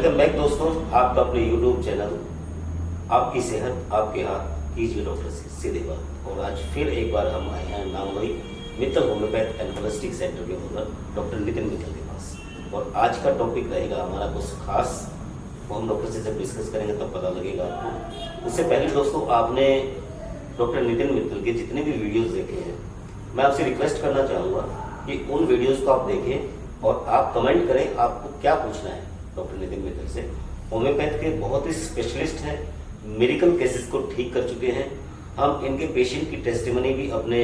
Welcome back दोस्तों, आपका अपने यूट्यूब चैनल आपकी सेहत आपके हाथ कीजिए डॉक्टर से सीधे बात। और आज फिर एक बार हम आए हैं नामवरी Mittal homeopath and holistic centre के ओनर डॉक्टर नितिन मित्तल के पास। और आज का टॉपिक रहेगा हमारा कुछ खास, वो हम डॉक्टर से जब डिस्कस करेंगे तब पता लगेगा आपको। उससे पहले दोस्तों, आपने डॉक्टर नितिन मित्तल के जितने भी वीडियोज़ देखे हैं, मैं आपसे रिक्वेस्ट करना चाहूँगा कि उन वीडियोज़ को आप देखें और आप कमेंट करें आपको क्या पूछना है डॉक्टर नितिन मित्तल से। होम्योपैथ के बहुत ही स्पेशलिस्ट हैं, मेडिकल केसेस को ठीक कर चुके हैं। हम इनके पेशेंट की टेस्टिमनी भी अपने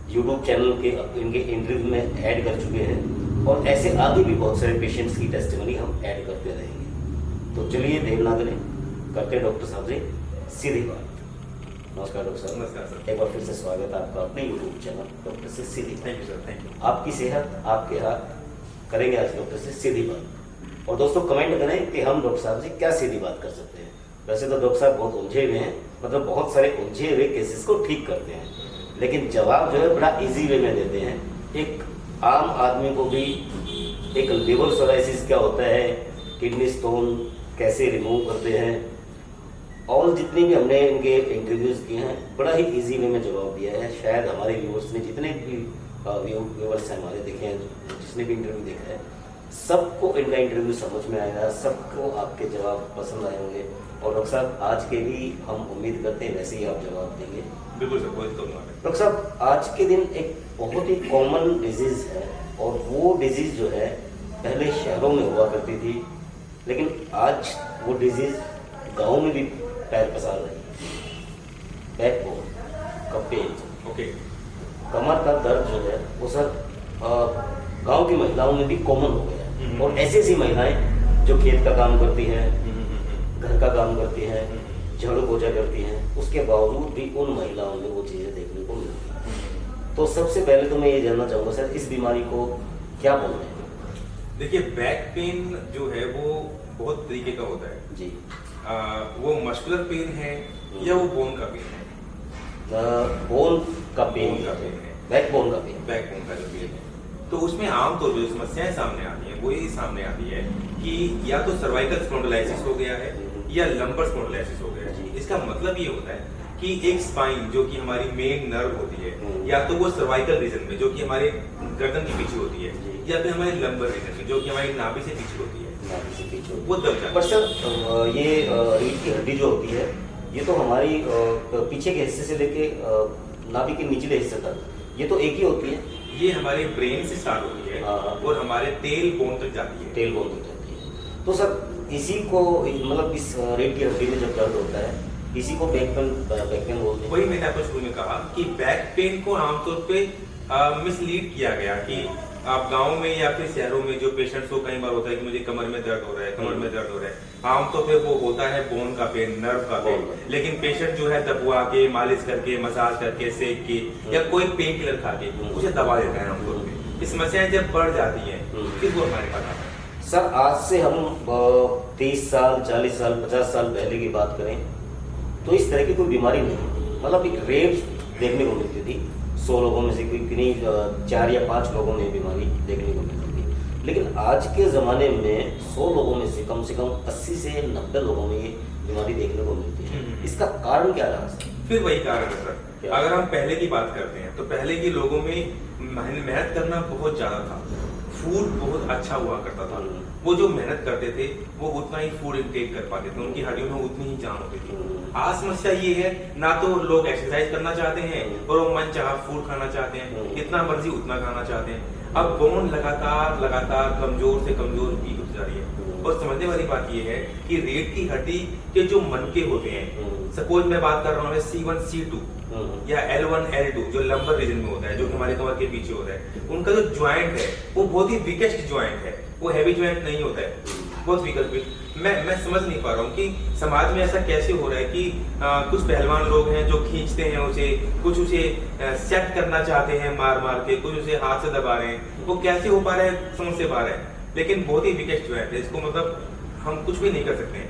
यूट्यूब चैनल के इनके इंटरव्यू में ऐड कर चुके हैं और ऐसे आगे भी बहुत सारे पेशेंट्स की टेस्टिमनी हम ऐड करते रहेंगे। तो चलिए देर ना करें, करते हैं डॉक्टर साहब से सीधी बात। नमस्कार डॉक्टर साहब। नमस्कार सर। एक बार फिर से स्वागत है आपका अपने यूट्यूब चैनल डॉक्टर से सीधी बात। Thank you sir, thank you. आपकी सेहत आपके हाथ, करेंगे आज डॉक्टर से सीधी बात। और दोस्तों कमेंट करें कि हम डॉक्टर साहब से क्या सीधी बात कर सकते हैं। वैसे तो डॉक्टर साहब बहुत उलझे हुए हैं, मतलब बहुत सारे उलझे हुए केसेस को ठीक करते हैं, लेकिन जवाब जो है बड़ा इजी वे में देते हैं। एक आम आदमी को भी एक लिवर सोराइसिस क्या होता है, किडनी स्टोन कैसे रिमूव करते हैं, और जितनी भी हमने इनके इंटरव्यूज़ किए हैं बड़ा ही इजी वे में जवाब दिया है। शायद हमारे व्यूअर्स ने जितने भी व्यूअर्स हैं हमारे देखे हैं, जिसने भी इंटरव्यू देखा है, सबको इनका इंटरव्यू समझ में आएगा, सबको आपके जवाब पसंद आए होंगे। और डॉक्टर साहब आज के भी हम उम्मीद करते हैं वैसे ही आप जवाब देंगे। बिल्कुल सर, बहुत कम है। डॉक्टर साहब आज के दिन एक बहुत ही कॉमन डिजीज़ है, और वो डिजीज़ जो है पहले शहरों में हुआ करती थी, लेकिन आज वो डिजीज़ गाँव में भी पैर पसार रही है। बैकबोन का पेन, ओके, कमर का दर्द जो है वो सर गांव की महिलाओं में भी कॉमन हो गया है। और ऐसी ऐसी महिलाएं जो खेत का काम करती हैं, घर का काम करती हैं, झाड़ू पोछा करती हैं, उसके बावजूद भी उन महिलाओं में वो चीज़ें देखने को मिलती हैं। तो सबसे पहले तो मैं ये जानना चाहूँगा सर, इस बीमारी को क्या बोलते हैं? देखिए बैक पेन जो है वो बहुत तरीके का होता है जी। वो मस्कुलर पेन है या वो बोन का पेन है? बोन का पेन, बोन का पेन है, बैकबोन का पेन, बैकबोन का जो पेन है। तो उसमें आमतौर पर जो समस्याएं सामने आती हैं वो ये सामने आती है कि या तो सर्वाइकल स्पॉन्डिलाइसिस हो गया है या लंबर स्पॉन्डिलाइसिस हो गया है। इसका मतलब ये होता है कि एक स्पाइन जो कि हमारी मेन नर्व होती है, या तो वो सर्वाइकल रीजन में जो कि हमारे गर्दन के पीछे होती है, या फिर हमारे लंबर रीजन में जो कि हमारी नाभि से पीछे होती है, वो दब जाता है। पर सर ये रीढ़ की हड्डी जो होती है, ये तो हमारी पीछे के हिस्से से लेके नाभि के निचले हिस्से तक ये तो एक ही होती है। ये हमारे ब्रेन से स्टार्ट होती है और हमारे टेल बोन तक जाती है। टेल बोन तक जाती है। तो सर इसी को, मतलब इस रीढ़ की हड्डी में जब दर्द होता है, इसी को बैक पेन बोलते हैं। वही मैंने आपको शुरू में कहा कि बैक पेन को आमतौर पे मिसलीड किया गया कि आप गांव में या फिर शहरों में जो पेशेंट्स को कई बार होता है कि मुझे कमर में दर्द हो रहा है, कमर में दर्द हो रहा है, आमतौर पे वो होता है बोन का पेन, नर्व का पेन। लेकिन पेशेंट जो है दबवा के, मालिश करके, मसाज करके, सेक के या कोई पेन किलर खा के उसे दबा देता है आमतौर पे। ये समस्याएं जब बढ़ जाती हैं फिर वो हमारे पास आता है। सर आज से हम 30 साल 40 साल 50 साल पहले की बात करें तो इस तरह की कोई बीमारी नहीं थी, मतलब एक रेयर देखने को मिलती थी। 100 लोगों में से किन्हीं 4 या 5 लोगों में बीमारी देखने को मिलती थी। लेकिन आज के ज़माने में 100 लोगों में से कम 80 से 90 लोगों में ये बीमारी देखने को मिलती है। इसका कारण क्या रहा सर? फिर वही कारण है सर। अगर हम पहले की बात करते हैं तो पहले के लोगों में मेहनत करना बहुत ज्यादा था, फूड बहुत अच्छा हुआ करता था। वो जो मेहनत करते थे वो उतना ही फूड इंटेक कर पाते थे, उनकी हड्डियों में उतनी ही जान होती थी। आज समस्या ये है, ना तो लोग एक्सरसाइज करना चाहते हैं और वो मनचाहा फूड खाना चाहते हैं, जितना मर्जी उतना खाना चाहते हैं। अब बोन लगातार कमजोर से कमजोर भी होती जा रही है। और समझने वाली बात ये है कि रीढ़ की हड्डी के जो मनके होते हैं, सपोज मैं बात कर रहा हूँ C1 C2 या L1 L2 जो लंबर रीजन में होता है, जो हमारे कमर के पीछे होता है, उनका जो ज्वाइंट है वो बहुत ही वीकेस्ट ज्वाइंट है, वो हैवी ज्वाइंट नहीं होता है, बहुत वीकेस्ट। मैं समझ नहीं पा रहा हूँ कि समाज में ऐसा कैसे हो रहा है कि कुछ पहलवान लोग हैं जो खींचते हैं उसे, कुछ उसे सेट करना चाहते हैं मार के, कुछ उसे हाथ से दबा रहे हैं, वो कैसे हो पा रहा है समझ से बाहर है, लेकिन बहुत ही वीकेस्ट ज्वाइंट है, इसको मतलब हम कुछ भी नहीं कर सकते हैं।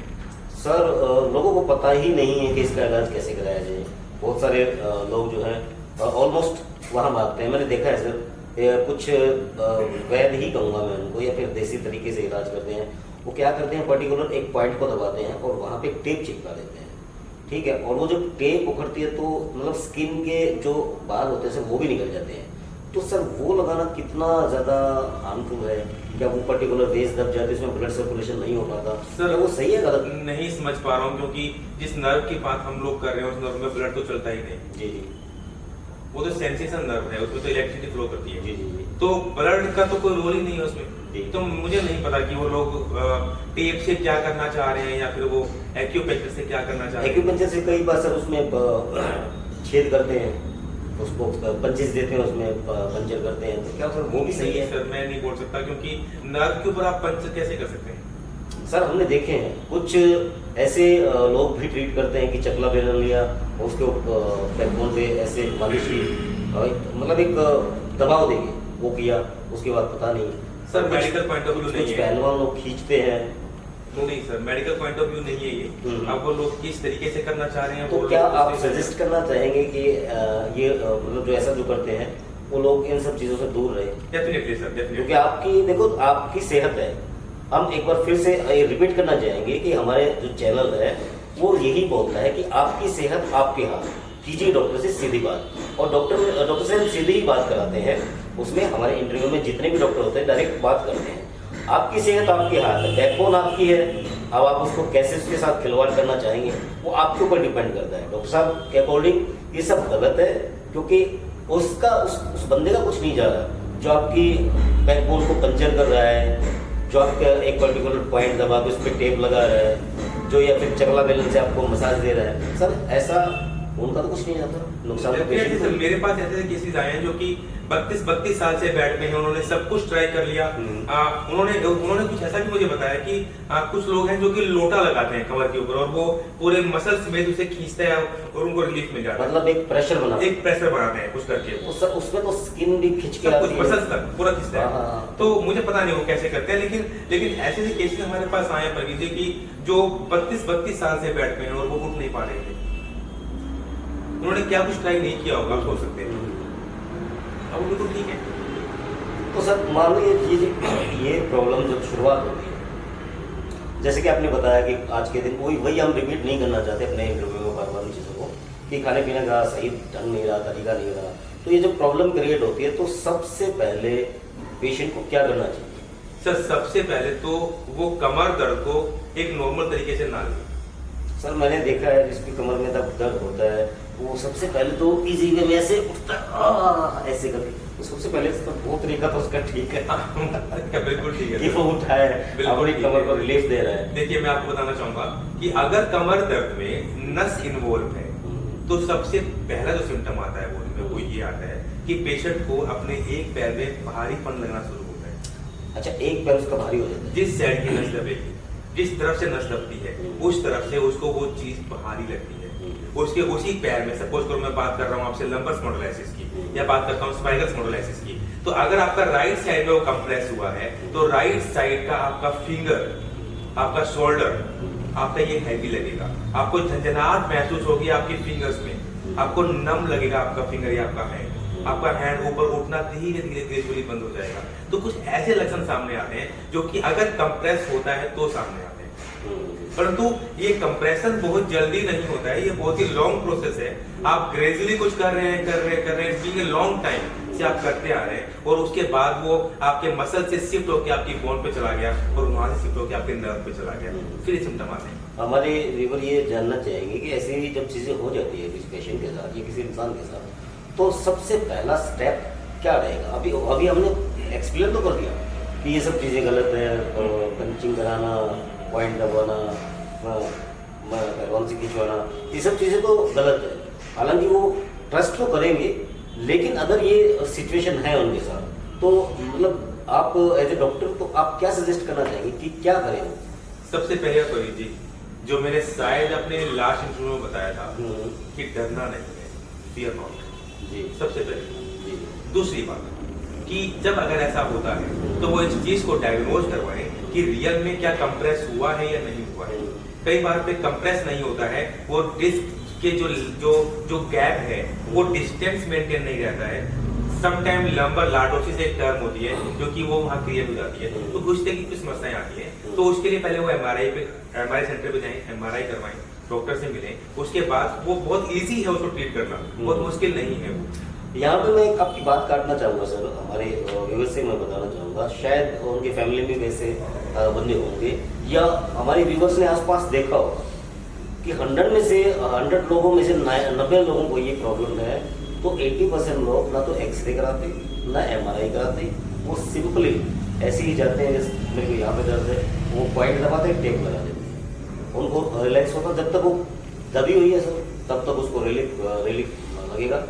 सर लोगों को पता ही नहीं है कि इसका इलाज कैसे कराया जाए। बहुत सारे लोग जो हैं ऑलमोस्ट वहाँ भागते हैं। मैंने देखा है सर, कुछ वैद्य ही कहूँगा मैं उनको, या फिर देसी तरीके से इलाज करते हैं। वो क्या करते हैं, पर्टिकुलर एक पॉइंट को दबाते हैं और वहाँ पे एक टेप चिपका देते हैं, ठीक है। और वो जब टेप उखड़ती है तो मतलब स्किन के जो बाल होते हैं सर वो भी निकल जाते हैं। तो सर वो लगाना कितना ज़्यादा हार्मफुल है? क्या वो पर्टिकुलर वेज दब जाती है, उसमें ब्लड सर्कुलेशन नहीं हो पाता सर? क्या वो सही है गलत? नहीं समझ पा रहा हूँ, क्योंकि जिस नर्व की बात हम लोग कर रहे हैं उस नर्व में ब्लड तो चलता ही नहीं। जी जी वो तो सेंसेशन नर्व है, उसमें तो इलेक्ट्रिसिटी फ्लो करती है। जी जी जी तो ब्लड का तो कोई रोल ही नहीं है उसमें। जी। तो मुझे नहीं पता कि वो लोग टेप से क्या करना चाह रहे हैं या फिर वो एक्यूप्रेशर से क्या करना चाह रहे हैं। एक्यूपंक्चर से कई बार सर उसमें छेद करते हैं, उसको पंचेस देते हैं, उसमें पंचर करते हैं, तो क्या सर वो भी सही है? सर मैं नहीं बोल सकता, क्योंकि नर्व के ऊपर आप पंचर कैसे कर सकते हैं? सर हमने देखे हैं कुछ ऐसे लोग भी ट्रीट करते हैं कि चकला बेलन लिया, उसके बैकबोन पे ऐसे मालिश की, मतलब एक दबाव देंगे, वो किया, उसके बाद पता नहीं सर कुछ- मेडिकल पॉइंट ऑफ व्यू कुछ नहीं है। पहलवान लोग खींचते हैं। नहीं sir, medical point of view नहीं है ये। अब वो लोग किस तरीके से करना चाह रहे हैं, तो वो क्या लोग आप उससे- सजेस्ट करना चाहेंगे कि ये मतलब जो ऐसा जो करते हैं वो लोग इन सब चीज़ों से दूर रहे? डेफिनेटली सर, क्योंकि डेफिनेटली। आपकी देखो आपकी सेहत है। हम एक बार फिर से रिपीट करना चाहेंगे कि हमारे जो चैनल है वो यही बोलता है कि आपकी सेहत आपके हाथ, कीजिए डॉक्टर से सीधी बात। और डॉक्टर से हम सीधी ही बात कराते हैं। उसमें हमारे इंटरव्यू में जितने भी डॉक्टर होते हैं डायरेक्ट बात करते हैं। आपकी सेहत आपके हाथ है, बैकबोन आपकी है। अब आप उसको कैसे उसके साथ खिलवाड़ करना चाहेंगे वो आपके ऊपर डिपेंड करता है। डॉक्टर साहब के अकॉर्डिंग ये सब गलत है, क्योंकि उसका उस बंदे का कुछ नहीं जा रहा जो आपकी बैकबोन को पंचर कर रहा है, जो आपका एक पर्टिकुलर पॉइंट दबा के उस पर टेप लगा रहा है, जो या फिर चकला बेलन से आपको मसाज दे रहा है। सर ऐसा उनका तो कुछ नहीं जाता, नुकसान तो Definitely patient सर, को ही। मेरे पास ऐसे केसेस आए हैं जो कि 32 साल से बेड में हैं, उन्होंने सब कुछ ट्राई कर लिया। उन्होंने कुछ ऐसा भी मुझे बताया कि कुछ लोग हैं जो कि लोटा लगाते हैं कमर के ऊपर और वो पूरे मसल समेत उसे खींचते हैं और उनको रिलीफ मिल जाता है। मतलब एक प्रेशर बना, एक प्रेशर बनाते हैं कुछ करके, तो सर उसमें तो स्किन भी खिंच के सब कुछ आती है। मसल्स तक पूरा खींचता हाँ, है। हाँ। तो मुझे पता नहीं वो कैसे करते हैं, लेकिन ऐसे ऐसे केसेस हमारे पास आए हैं प्रवीण जी की जो 32 साल से बेड में हैं और वो उठ नहीं पा रहे थे। उन्होंने क्या कुछ ट्राई नहीं किया होगा, आप सोच सकते हैं। अब वो तो ठीक है। तो सर मान लीजिए ये प्रॉब्लम जब शुरुआत होती है, जैसे कि आपने बताया कि आज के दिन वही हम रिपीट नहीं करना चाहते अपने इंटरव्यू में बार बार उन चीज़ों को कि खाने पीने का सही ढंग नहीं रहा, तरीका नहीं रहा। तो ये जब प्रॉब्लम क्रिएट होती है तो सबसे पहले पेशेंट को क्या करना चाहिए? सर सबसे पहले तो वो कमर दर्द को एक नॉर्मल तरीके से ना ले। सर मैंने देखा है जिसकी कमर में तब दर्द होता है वो सबसे पहले तो इजी वे में ऐसे उठता है, ऐसे करके। तो सबसे पहले तो वो तरीका तो उसका ठीक है बिल्कुल ठीक है कि वो उठा है, बिल्कुल अपनी ठीक कमर है। को रिलीफ दे रहा है। देखिए मैं आपको बताना चाहूंगा कि अगर कमर दर्द में नस इन्वॉल्व है तो सबसे पहला जो सिम्टम आता है वो ये आता है कि पेशेंट को अपने एक पैर में भारीपन लगना शुरू होता है। अच्छा, एक पैर उसका भारी हो जाता है। जिस साइड की नस दबेगी, जिस तरफ से नस दबती है उस तरफ से उसको वो चीज भारी लगती है। उसके उसी पैर में, सपोज करो मैं बात कर रहा हूँ आपसे लंबर स्पॉन्डिलोलाइसिस की या बात करता हूँ स्पाइनल स्पॉन्डिलोलाइसिस की, तो अगर आपका राइट साइड में वो कंप्रेस हुआ है तो राइट साइड का आपका फिंगर, आपका शोल्डर, आपका ये हैवी लगेगा। आपको झंझनाहट महसूस होगी आपकी फिंगर्स में, आपको नम लगेगा आपका फिंगर या आपका हैंड, आपका हैंड ऊपर उठना धीरे धीरे ग्रेजुअली बंद हो जाएगा। तो कुछ ऐसे लक्षण सामने आते हैं जो कि अगर कंप्रेस होता है तो सामने आते हैं। परंतु ये कंप्रेशन बहुत जल्दी नहीं होता है, ये बहुत ही लॉन्ग प्रोसेस है। आप ग्रेजुअली कुछ कर रहे हैं बीइंग अ लॉन्ग टाइम से आप करते आ रहे हैं और उसके बाद वो आपके मसल से शिफ्ट होकर आपकी बोन पे चला गया और वहां से शिफ्ट होकर आपके नर्व पे चला गया, फिर ये सिम्टम आते हैं। हमारे व्यूअर ये जानना चाहेंगे कि ऐसी जब चीजें हो जाती है किसी पेशेंट के साथ या किसी इंसान के साथ, तो सबसे पहला स्टेप क्या रहेगा? अभी हमने एक्सप्लेन तो कर दिया कि ये सब चीजें गलत है, पंचिंग कराना, पॉइंट दबाना, पैरवान से खिंचवाना, ये सब चीजें तो गलत है। हालांकि वो ट्रस्ट तो करेंगे, लेकिन अगर ये सिचुएशन है उनके साथ तो मतलब आप एज ए डॉक्टर तो आप क्या सजेस्ट करना चाहेंगे कि क्या करें? सबसे पहले करीब जी, जो मैंने शायद अपने लास्ट इंटरव्यू में बताया था कि डरना नहीं है, फियर नॉट जी। सबसे पहले। जी। दूसरी बात कि जब अगर ऐसा होता है तो वो इस चीज को डायग्नोज करवाएं कि रियल में क्या कंप्रेस हुआ है या नहीं हुआ है। कई बार पे कंप्रेस नहीं होता है, वो डिस्क के जो गैप है वो डिस्टेंस मेंटेन नहीं रहता है, समटाइम लंबर लार्डोसिस एक टर्म होती है जो कि वो वहाँ क्रिएट हो जाती है, तो पूछते हैं कि कुछ समस्याएं आती हैं, तो उसके लिए पहले वो एमआरआई सेंटर पे जाएं, एमआरआई करवाएं, डॉक्टर से मिलें, उसके बाद वो बहुत इजी है उसको ट्रीट करना, बहुत मुश्किल नहीं है वो। यहाँ पे मैं एक आपकी बात काटना चाहूँगा सर, हमारे व्यूअर्स से मैं बताना चाहूँगा, शायद उनके फैमिली में वैसे बंदे होंगे या हमारे व्यूअर्स ने आसपास देखा होगा कि 100 लोगों में से 90 लोगों को ये प्रॉब्लम है, तो 80% लोग ना तो एक्सरे कराते ना एमआरआई कराते, वो सिंपली ऐसे ही जाते हैं, जैसे मेरे को यहाँ पे दर्द है, वो पॉइंट दबाते हैं, टेप लगा देते हैं, उनको रिलैक्स होता, जब तक वो दबी हुई है सर तब तक उसको रिलीफ लगेगा।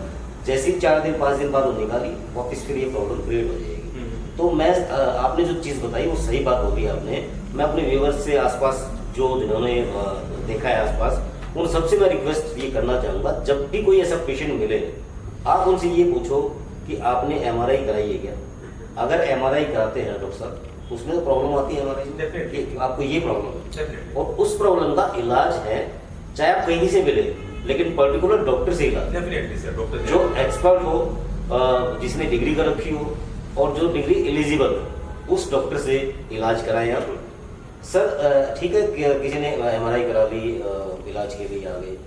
जैसे ही 4 दिन 5 दिन बाद वो निकाली, वापस फिर ये प्रॉब्लम क्रिएट हो जाएगी। तो मैं आपने जो चीज़ बताई वो सही बात होगी आपने, मैं अपने व्यूअर्स से आसपास जो जिन्होंने देखा है आसपास, उन सबसे मैं रिक्वेस्ट ये करना चाहूँगा, जब भी कोई ऐसा पेशेंट मिले आप उनसे ये पूछो कि आपने एमआरआई कराई है क्या। अगर एमआरआई कराते हैं डॉक्टर साहब, उसमें तो प्रॉब्लम आती है एमआरआई, आपको ये प्रॉब्लम है और उस प्रॉब्लम का इलाज है, चाहे आप कहीं से मिले लेकिन पर्टिकुलर डॉक्टर से इलाज, डेफिनेटली सर, डॉक्टर जो एक्सपर्ट हो, जिसने डिग्री कर रखी हो और जो डिग्री एलिजिबल हो, उस डॉक्टर से इलाज कराएं आप। सर ठीक है, किसी ने एमआरआई करा ली, इलाज के लिए आ गए,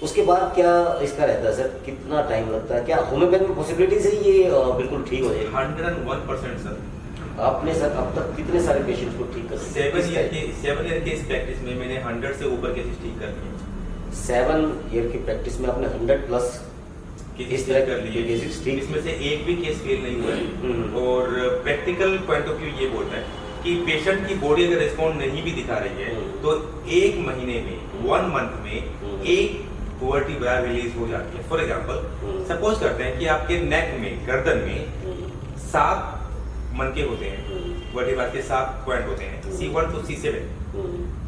उसके बाद क्या इसका रहता है सर, कितना टाइम लगता है, क्या होम्योपैथी में पॉसिबिलिटी से ये बिल्कुल ठीक हो जाएगी? 101% सर। आपने सर अब तक कितने सारे पेशेंट्स को ठीक कर दिया? 7 ईयर के इस प्रैक्टिस में मैंने 100 से ऊपर केसेस ठीक कर दिए। 7 ईयर की प्रैक्टिस में आपने 100+ इस तरह कर लिए केसेस ठीक, इसमें से एक भी केस फेल नहीं हुआ है। और प्रैक्टिकल पॉइंट ऑफ व्यू ये बोलता है कि पेशेंट की बॉडी अगर रिस्पॉन्ड नहीं भी दिखा रही है तो 1 महीने में, 1 मंथ में एक वर्टिब्रा रिलीज हो जाती है। फॉर एग्जांपल सपोज करते हैं कि आपके नेक में, गर्दन में 7 मनके होते हैं, वर्टिब्रा के 7 पॉइंट होते हैं, C1 to C7।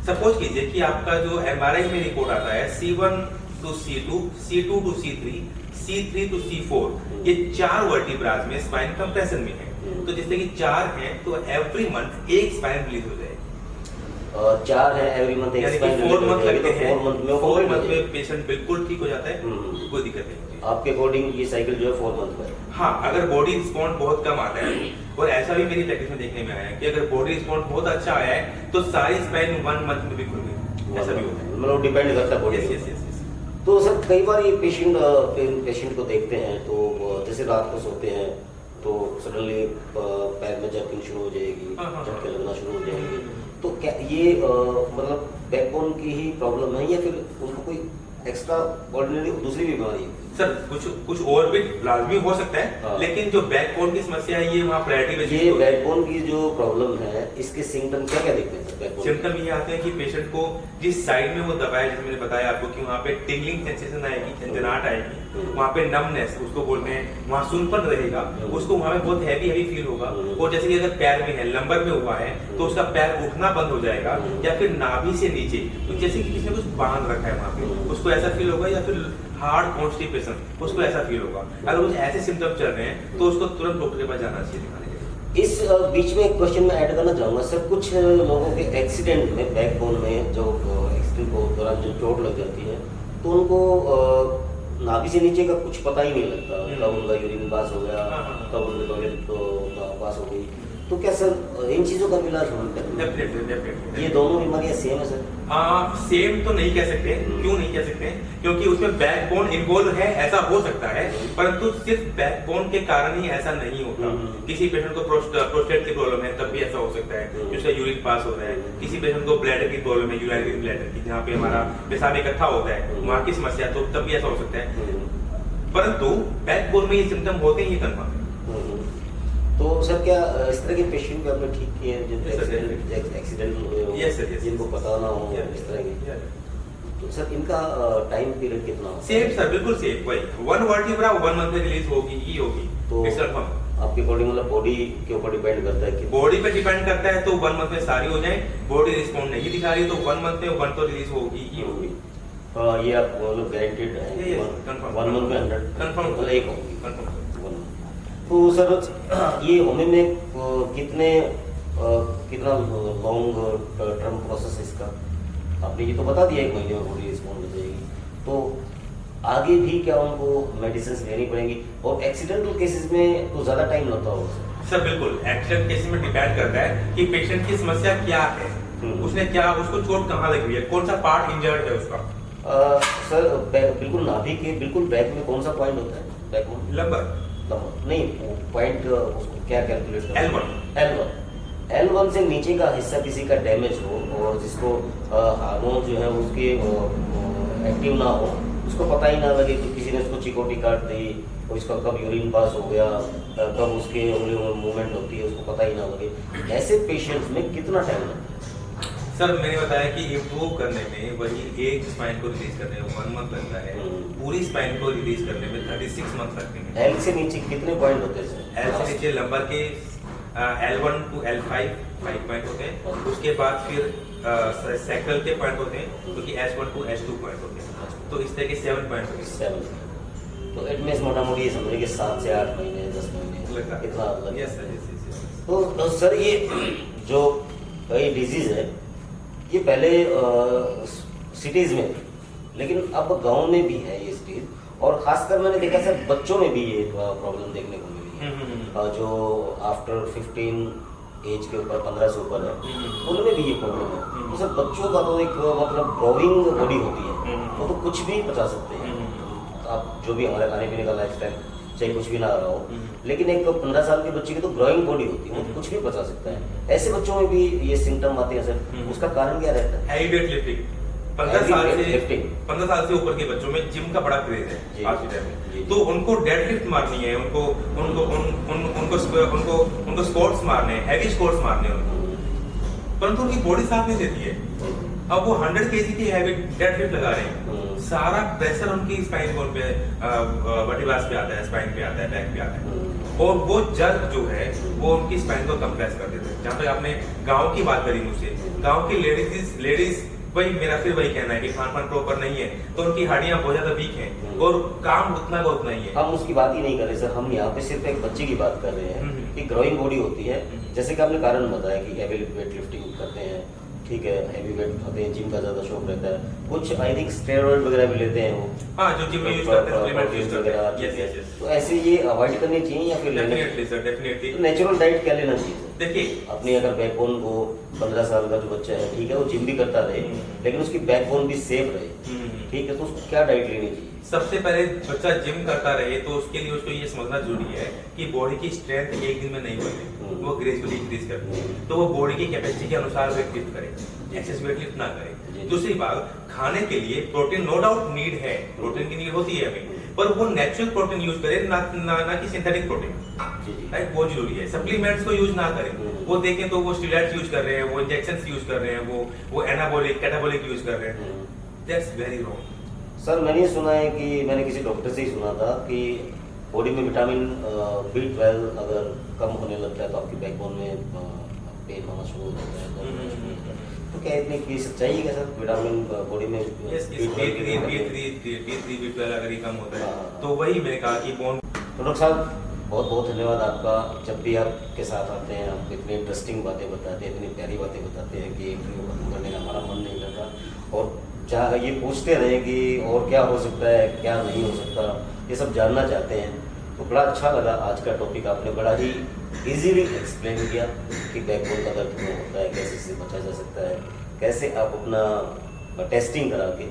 सपोज कीजिए कि आपका जो एमआरआई में रिपोर्ट आता है C1 to C2, C2 to C3, C3 to C4, ये 4 वर्टिब्रास में स्पाइन कंप्रेशन में है। तो जैसे कि 4 हैं तो एवरी मंथ एक स्पाइन रिलीज हो जाएगी। 4 है एवरी मंथ एक स्पाइन, 4 मंथ लगते हैं, 4 मंथ में में पेशेंट बिल्कुल ठीक हो जाता है, कोई दिक्कत नहीं होती। आपके अकॉर्डिंग ये साइकिल जो है 4 मंथ का है। हाँ, अगर बॉडी रिस्पॉन्ड बहुत कम आता है, और ऐसा भी मेरी प्रैक्टिस में देखने में आया है कि अगर बॉडी रिस्पॉन्ड बहुत अच्छा आया है तो सारी स्पाइन 1 मंथ में भी खुल गई, ऐसा भी होता है। मतलब डिपेंड करता है बॉडी। यस। तो सर कई बार ये पेशेंट को देखते हैं तो जैसे रात को सोते हैं तो सडनली पैर में जर्किंग शुरू हो जाएगी, झटके लगना शुरू हो जाएंगे, तो क्या ये मतलब बैकबोन की ही प्रॉब्लम है या फिर उनको कोई एक्स्ट्रा ऑर्डिनरी दूसरी भी बीमारी है? सर कुछ और भी लाजमी हो सकता है, लेकिन जो बैकबोन की समस्या है ये वहाँ प्रायोरिटी में, ये बैकबोन की जो प्रॉब्लम है इसके सिम्टम क्या क्या दिखते हैं? सिम्टम ये आते हैं कि पेशेंट को जिस साइड में वो दबाया, जैसे मैंने बताया आपको कि वहाँ पे टिंगलिंग सेंसेशन आएगी, झंझनाहट आएगी, वहाँ पे नमनेस उसको बोलते हैं, वहाँ सुनपन रहेगा, उसको वहाँ पे बहुत हैवी फील होगा। और जैसे कि अगर पैर में है, लंबर में हुआ है तो उसका पैर उठना बंद हो जाएगा, या फिर नाभि से नीचे तो जैसे कि किसी ने कुछ बांध रखा है वहाँ पे, उसको ऐसा फील होगा, या फिर हार्ड कॉन्स्टिपेशन उसको ऐसा फील होगा। अगर कुछ ऐसे सिम्टम चल रहे हैं तो उसको तुरंत डॉक्टर के पास जाना चाहिए दिखाने के लिए। इस बीच में एक क्वेश्चन मैं ऐड करना चाहूंगा सर, कुछ लोगों के एक्सीडेंट में बैकबोन में जो एक्सीडेंट को दौरान जो चोट लग जाती है तो उनको नाभि से नीचे का कुछ पता ही नहीं लगता, कब उनका यूरिन पास हो गया, कब उनकी टॉयलेट पास हो गई, तो क्या सर इन चीजों का इलाज होना है? डेफिनेटली ये दोनों बीमारियां सेम है सर? सेम तो नहीं कह सकते। क्यों नहीं कह सकते? क्योंकि उसमें बैकबोन इन्वॉल्व है, ऐसा हो सकता है, परंतु सिर्फ बैकबोन के कारण ही ऐसा नहीं होता। किसी पेशेंट को प्रोस्टेट की प्रॉब्लम है तब भी ऐसा हो सकता है, जिसका यूरिन पास हो रहा है। किसी पेशेंट को ब्लैडर की प्रॉब्लम है, यूरिनरी ब्लैडर की, जहाँ पे हमारा पेशाब इकट्ठा होता है, वहाँ की समस्या, तो तब भी ऐसा हो सकता है। परंतु बैकबोन में ये सिम्टम होते ही कंफर्म। तो सर क्या इस तरह के पेशेंट को आपने ठीक किए हैं जो एक्सीडेंट हुए हो, जिनको पता ना हो इस तरह के, तो सर इनका टाइम पीरियड कितना हो? सेम सर, बिल्कुल सेम वही 1 वर्टिब्रा 1 मंथ में रिलीज होगी ही होगी। तो कंफर्म आपके अकॉर्डिंग मतलब बॉडी के ऊपर डिपेंड करता है कि बॉडी पे डिपेंड करता है, तो 1 मंथ में सारी हो जाए। बॉडी रिस्पॉन्ड नहीं दिखा रही तो 1 मंथ में 1 तो रिलीज होगी ही होगी। ये आप मतलब गारंटेड है 1 मंथ में 100 कंफर्म मतलब एक होगी कंफर्म। तो सर ये होने में कितना लॉन्ग टर्म प्रोसेस है इसका? आपने ये तो बता दिया 1 महीने में बॉडी रिस्पॉन्ड हो जाएगी, तो आगे भी क्या उनको मेडिसिन लेनी पड़ेंगी? और एक्सीडेंटल केसेस में तो ज़्यादा टाइम लगता होगा सर बिल्कुल एक्सीडेंट केस में डिपेंड करता है कि पेशेंट की समस्या क्या है, उसने क्या, उसको चोट कहाँ लगी हुई है, कौन सा पार्ट इंजर्ड है उसका। सर बिल्कुल नाभि के बिल्कुल बैक में कौन सा पॉइंट होता है? बैक में लंबर नहीं, पॉइंट उसको क्या कैलकुलेट करते हैं? L1 L1 L1 से नीचे का हिस्सा किसी का डैमेज हो और जिसको हार्मोन जो है उसके एक्टिव ना हो, उसको पता ही ना लगे कि किसी ने उसको चिकोटी काट दी और इसका कब यूरिन पास हो गया, कब उसके उंगलियों में मूवमेंट होती है, उसको पता ही ना लगे, ऐसे पेशेंट्स में कितना टाइम लगता है? सर मैंने बताया कि इम्प्रूव करने में वही एक स्पाइन को रिलीज करने में 1 मंथ लगता है, पूरी स्पाइन को रिलीज करने में 36 मंथ लगते हैं। एल से नीचे कितने पॉइंट होते हैं सर? एल से नीचे लंबर के L1 to L5 5 पॉइंट होते हैं, उसके बाद फिर सैक्रल के पॉइंट होते हैं जो कि S1 to S2 पॉइंट होते हैं, तो इस तरह के 7 पॉइंट होते हैं। 7, तो इट मीन्स मोटा मोटी ये समझिए कि 7 से 8 महीने 10 महीने लगता है। इतना लगता है। Yes sir, yes. तो सर ये जो ये डिजीज है ये पहले सिटीज में थी, लेकिन अब गांव में भी है ये चीज, और खासकर मैंने देखा सर बच्चों में भी ये प्रॉब्लम देखने को मिली है। जो आफ्टर 15 एज के ऊपर 15 से ऊपर है उनमें भी ये प्रॉब्लम है। तो सर बच्चों का तो एक मतलब ग्रोइंग बॉडी होती है, वो तो कुछ भी पचा सकते हैं, आप जो भी हमारे खाने पीने का लाइफस्टाइल चाहे कुछ भी ना रहा हो, लेकिन एक 15 साल के बच्चे की तो ग्रोइंग बॉडी होती है, वो तो कुछ भी पचा सकता है। ऐसे बच्चों में भी ये सिम्टम आते हैं सर, उसका कारण क्या रहता है? Heavy weight lifting. 15 साल से ऊपर के बच्चों में जिम का बड़ा क्रेज है आज के टाइम में, तो उनको डेड लिफ्ट मारनी है, उनको उनको उनको उनको उनको स्क्वाट्स मारने हैं, हैवी स्क्वाट्स मारने हैं उनको, परंतु उनकी बॉडी साथ नहीं देती है। अब वो 100 kg की हैवी डेड लिफ्ट लगा रहे हैं, सारा प्रेशर उनकी स्पाइन बोन पे वर्टिब्रास पे आता है, स्पाइन पे आता है, बैक पे आता है, और वो जर्क जो है वो उनकी स्पाइन को कंप्रेस कर देते हैं। जहाँ पे आपने गांव की बात करी मुझसे, गांव की लेडीज वही मेरा फिर वही कहना है कि खान पान प्रॉपर नहीं है, तो उनकी हड्डियां बहुत ज्यादा वीक हैं और काम उतना का उतना ही है। हम उसकी बात ही नहीं कर रहे सर, हम यहाँ पे सिर्फ एक बच्चे की बात कर रहे हैं कि ग्रोइंग बॉडी होती है, जैसे कि आपने कारण बताया कि हैवी वेट लिफ्टिंग करते हैं, ठीक है, हैवी वेट उठाते हैं, जिम का ज्यादा शौक रहता है, कुछ आई थिंक स्टेरॉइड वगैरह भी लेते हैं वो, हाँ जो जिम में यूज करते हैं, सप्लीमेंट यूज करते हैं। यस यस यस, तो ऐसे ये अवॉइड करनी चाहिए या फिर definitely sir, definitely. Natural diet क्या लेना चाहिए? देखिए अपनी अगर बैकबोन वो 15 साल का जो बच्चा है, ठीक है, वो जिम भी करता रहे लेकिन उसकी बैकबोन भी सेफ रहे, ठीक है, तो उसको क्या डाइट लेनी चाहिए? सबसे पहले बच्चा जिम करता रहे तो उसके लिए उसको ये समझना जरूरी है कि बॉडी की स्ट्रेंथ एक दिन में नहीं बढ़े, वो ग्रेजुअली इंक्रीज करती है, तो वो बॉडी की कैपेसिटी के अनुसार वेट लिफ्ट करे, एक्सेस वेट लिफ्ट ना करे। दूसरी बात, खाने के लिए प्रोटीन नो डाउट नीड है, प्रोटीन की नीड होती है हमें, पर वो नेचुरल प्रोटीन यूज करे, ना कि सिंथेटिक प्रोटीन, राइट, वो जरूरी है। सप्लीमेंट्स को यूज ना करें, वो देखें तो वो स्टेरॉइड्स यूज कर रहे हैं, वो इंजेक्शंस यूज कर रहे हैं, वो एनाबॉलिक कैटाबॉलिक यूज कर रहे हैं, दैट्स वेरी रॉन्ग। सर मैंने सुना है कि मैंने किसी डॉक्टर से ही सुना था कि बॉडी में विटामिन B12 अगर कम होने लगता है तो आपकी बैकबोन में पेन होना शुरू हो जाता है, तो क्या इतनी की सच्चाई है क्या सर? विटामिन बॉडी में D3 B12 अगर ये कम होता है तो वही मैंने कहा कि बोन। तो डॉक्टर साहब बहुत बहुत धन्यवाद आपका, जब भी आपके साथ आते हैं आप इतनी इंटरेस्टिंग बातें बताते हैं, इतनी प्यारी बातें बताते हैं कि इंटरव्यू खत्म करने का हमारा मन नहीं करता, और चाहे ये पूछते रहे कि और क्या हो सकता है क्या नहीं हो सकता, ये सब जानना चाहते हैं। तो बड़ा अच्छा लगा आज का टॉपिक, आपने बड़ा ही इजीली एक्सप्लेन किया कि बैकबोन का दर्द क्यों होता है, कैसे इससे बचा जा सकता है, कैसे आप अपना टेस्टिंग करा के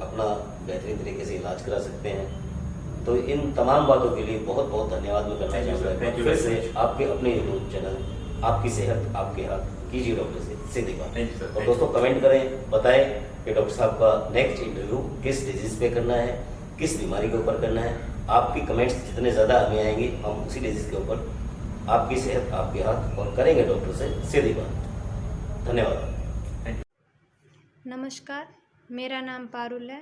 अपना बेहतरीन तरीके से इलाज करा सकते हैं। तो इन तमाम बातों के लिए बहुत बहुत धन्यवाद मैं करना चाहूँगा। फिर से आपके अपने यूट्यूब चैनल आपकी सेहत आपके हाथ, कीजिए डॉक्टर से सीधी बात। और दोस्तों कमेंट करें, बताएं कि डॉक्टर साहब का नेक्स्ट इंटरव्यू किस डिजीज पे करना है, किस बीमारी के ऊपर करना है। आपकी कमेंट्स जितने ज़्यादा हमें आएंगे हम उसी डिजीज के ऊपर आपकी सेहत आपके हाथ और करेंगे डॉक्टर से सीधी बात। धन्यवाद। नमस्कार, मेरा नाम पारुल है,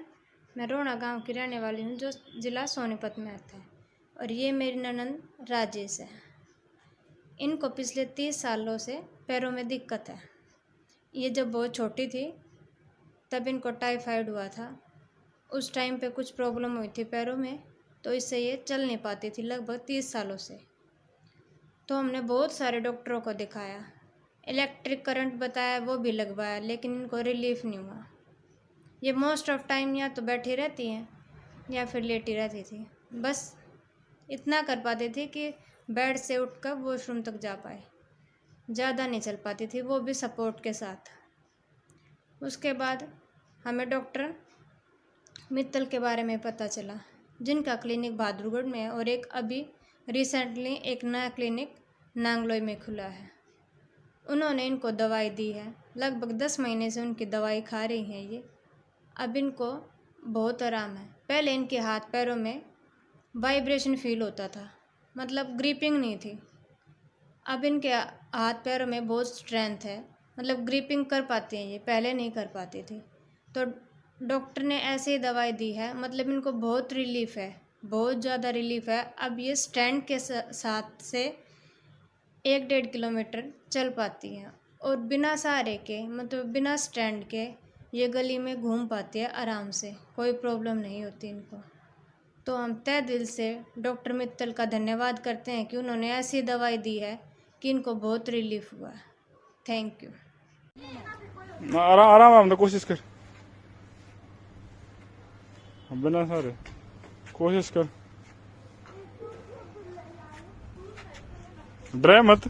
मैं रोना गांव की रहने वाली हूँ जो ज़िला सोनीपत में आता है, और ये मेरी ननंद राजेश है। इनको पिछले 30 सालों से पैरों में दिक्कत है। ये जब बहुत छोटी थी तब इनको टाइफाइड हुआ था, उस टाइम पे कुछ प्रॉब्लम हुई थी पैरों में, तो इससे ये चल नहीं पाती थी लगभग 30 सालों से। तो हमने बहुत सारे डॉक्टरों को दिखाया, इलेक्ट्रिक करंट बताया, वो भी लगवाया, लेकिन इनको रिलीफ नहीं हुआ। ये मोस्ट ऑफ टाइम या तो बैठी रहती हैं या फिर लेटी रहती थी। बस इतना कर पाती थी कि बेड से उठकर वॉशरूम तक जा पाए, ज़्यादा नहीं चल पाती थी, वो भी सपोर्ट के साथ। उसके बाद हमें डॉक्टर मित्तल के बारे में पता चला, जिनका क्लिनिक बहादुरगढ़ में है और एक अभी रिसेंटली एक नया क्लिनिक नांगलोई में खुला है। उन्होंने इनको दवाई दी है, लगभग 10 महीने से उनकी दवाई खा रही हैं ये। अब इनको बहुत आराम है। पहले इनके हाथ पैरों में वाइब्रेशन फील होता था, मतलब ग्रिपिंग नहीं थी। अब इनके हाथ पैरों में बहुत स्ट्रेंथ है, मतलब ग्रिपिंग कर पाती हैं ये, पहले नहीं कर पाती थी। तो डॉक्टर ने ऐसे ही दवाई दी है, मतलब इनको बहुत रिलीफ है, बहुत ज़्यादा रिलीफ है। अब ये स्टैंड के साथ से 1-1.5 किलोमीटर चल पाती हैं और बिना सहारे के, मतलब बिना स्टैंड के ये गली में घूम पाती है आराम से, कोई प्रॉब्लम नहीं होती इनको। तो हम तहे दिल से डॉक्टर मित्तल का धन्यवाद करते हैं कि उन्होंने ऐसी दवाई दी है कि इनको बहुत रिलीफ हुआ है। Thank you. आराम आराम आराम तो कोशिश कर, बिना सारे कोशिश कर, डरे मत।